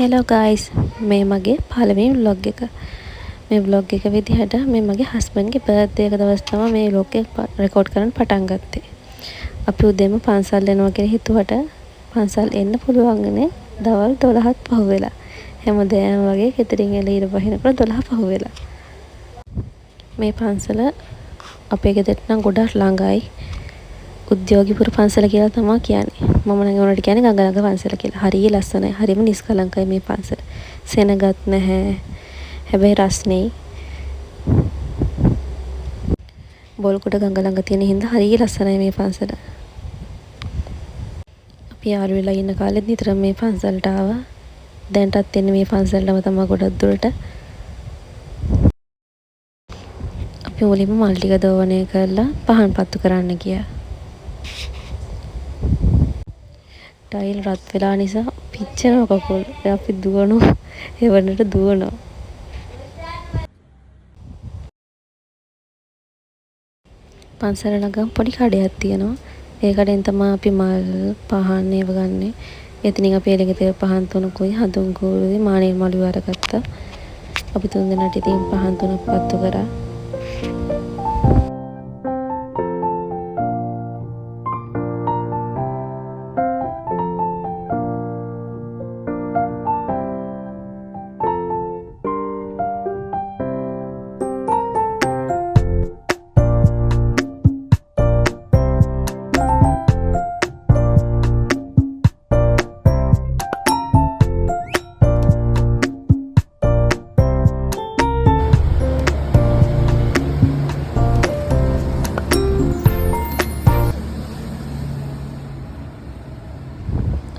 Hello guys, මේ මගේ පළවෙනි vlog එක. මේ vlog එක විදිහට මේ මගේ හස්බන්ඩ්ගේ බර්ත්ඩේ එක දවස් තමයි මේ vlog එක රෙකෝඩ් කරන්න පටන් ගත්තේ. අපි උදේම පන්සල් යනවා කියලා හිතුවට පන්සල් එන්න පුළුවන් වුණේ දවල් 12ත් පහුවෙලා. හැමදාම වගේ ගෙදරින් එළ ඉර බහිනකොට 12 පහුවෙලා. මේ පන්සල අපේ ගෙදරට නම් ගොඩක් ළඟයි. උද්‍යෝගිපුර පන්සල කියලා තමයි කියන්නේ. මම නම් උනට කියන්නේ ගඟ ළඟ පන්සල කියලා. හරිය ලස්සනයි. හරිම නිස්කලංකයි මේ පන්සල. සෙනගත් නැහැ. හැබැයි රස්නෙයි. බොල්කොට ගඟ ළඟ තියෙන හින්දා හරිය ලස්සනයි මේ පන්සල. අපි යාළු වෙලා ඉන්න කාලෙත් නිතරම මේ පන්සලට ආවා. දැන්ටත් එන්නේ මේ පන්සලටම තමයි ගොඩක් දුරට. අපි මුලින්ම මල් ටික දෝවණය කරලා පහන් පත්තු කරන්න ගියා. ටයිල් රත් වෙලා නිසා පිච්චෙනවා කකුල්. අපි දුවනවා. එවන්නට දුවනවා. පන්සල ළඟ පොඩි කඩයක් තියෙනවා. ඒ කඩෙන් තමයි අපි මල් පහන් ඒව ගන්නෙ. එතනින් අපි එළිඟ තේ පහන් තුනකුයි හඳුන් කූරුයි මානෙල් මලුයි අරගත්තා. අපි තුන් දෙනාට ඉතින් පහන් තුනක් පත්තු කරා.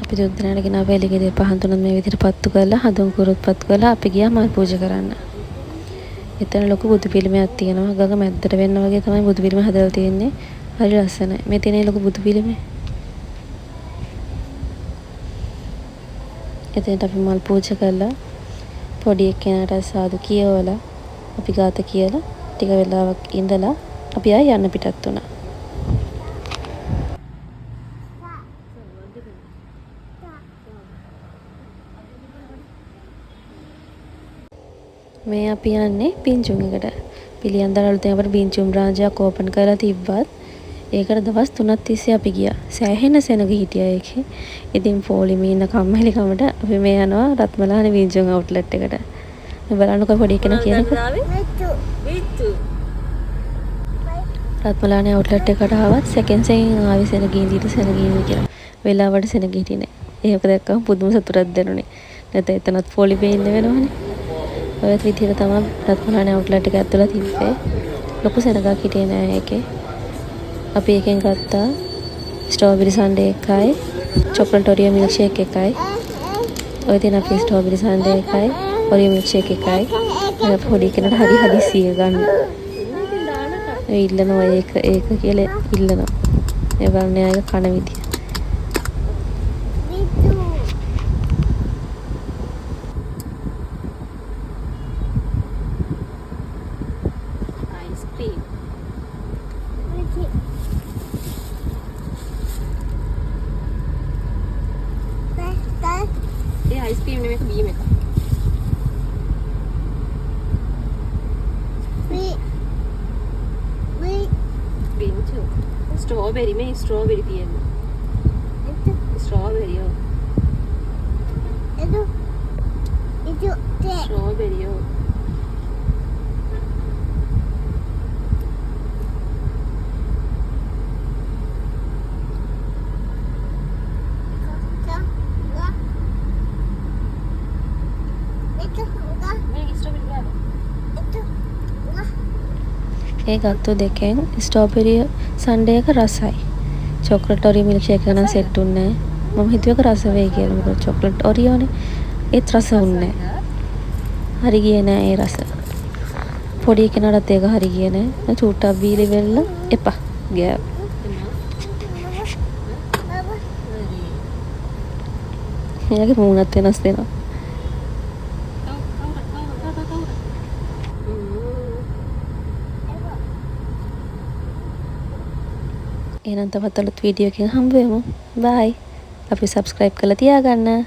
අපි දුන්නාට ගෙන අපේ එළියේ පහන් තුනක් මේ විදිහට පත්තු කරලා හඳුන් කුරුත් පත්තු කරලා අපි ගියා මල් පූජා කරන්න. එතන ලොකු බුදු පිළිමයක් තියෙනවා. ගඟ මැද්දට වෙන්න වගේ තමයි බුදු පිළිම හදලා තියෙන්නේ. හරි ලස්සනයි. මේ තියෙන ලොකු බුදු පිළිමේ. එතනට අපි මල් පූජා කරලා පොඩි එක්කෙනාට සාදු කියවලා අපි ගාත කියලා ටික වෙලාවක් ඉඳලා අපි ආය යන්න පිටත් වුණා. මේ අපි යන්නේ පින්චුම් එකට. පිළියන්දල අලුතෙන් අපිට පින්චුම් රාජ්‍යයක් ඕපන් කරලා තිබ්බත් ඒකට දවස් 3ක් තිස්සේ අපි ගියා. සෑහෙන සෙනග හිටියා ඒකේ. ඉතින් පොලිමේ ඉන්න කම්මැලිකමට අපි මේ යනවා රත්මලානේ පින්චුම් අවුට්ලට් එකට. මේ බලන්නකෝ පොඩි කෙනා කියනක. රත්මලානේ අවුට්ලට් එකට ආවත් සෙකන්ඩ් එකෙන් ආවේ සෙනග ඉඳීට සෙනග ඉන්නේ කියලා. වෙලාවට සෙනග හිටියේ නෑ. ඒක දැක්කම පුදුම සතුටක් දැනුනේ. නැත්නම් එතනත් පොලිමේ ඉන්න වෙනවනේ. ඔය විදිහට තමයි රත්මලානේ අවුට්ලට් එක ඇතුළේ තිබ්බේ. ලොකු සෙනගක් හිටියේ නෑ ඒකේ. අපි එකෙන් ගත්තා ස්ට්‍රෝබෙරි සන්ඩේ එකයි, චොක්ලට් ඔරියෝ මිල්ක් ෂේක් එකයි. ඔය තියෙන අපි ස්ට්‍රෝබෙරි සන්ඩේ එකයි, ඔරියෝ මිල්ක් ෂේක් එකයි. අර පොඩි කෙනාට හරි හදිස්සිය ගන්න. ඒ ඉල්ලනවා ඒක කියලා ඉල්ලනවා. ඒ වගේ අය කන විදිය. आइसक्रीम ने मेरे को बीम में स्ट्रॉबेरी में स्ट्रॉबेरी दिए स्ट्रॉबेरी हो स्ट्रॉबेरी हो ඒ ගත්ත දෙකෙන් ස්ට්‍රෝබෙරි සන්ඩේ එක රසයි. චොක්ලට් ඔරියෝ මිල්ක් ෂේක් එක නම් සෙට් උන්නේ නැහැ. මම හිතුවේ ඒක රස වෙයි කියලා. මොකද චොක්ලට් ඔරියෝනේ. ඒත් රස උන්නේ නැහැ. හරි ගියේ නැහැ ඒ රස. පොඩි කෙනාටත් ඒක හරි ගියේ නැහැ. චූට්ටක් බීලි වෙල්ල එපා. ගෑ. එයාගේ මූණත් වෙනස් වෙනවා. එහෙනම් තවත් අලුත් වීඩියෝ එකකින් හම්බ වෙමු. බයි. අපි subscribe කරලා තියාගන්න.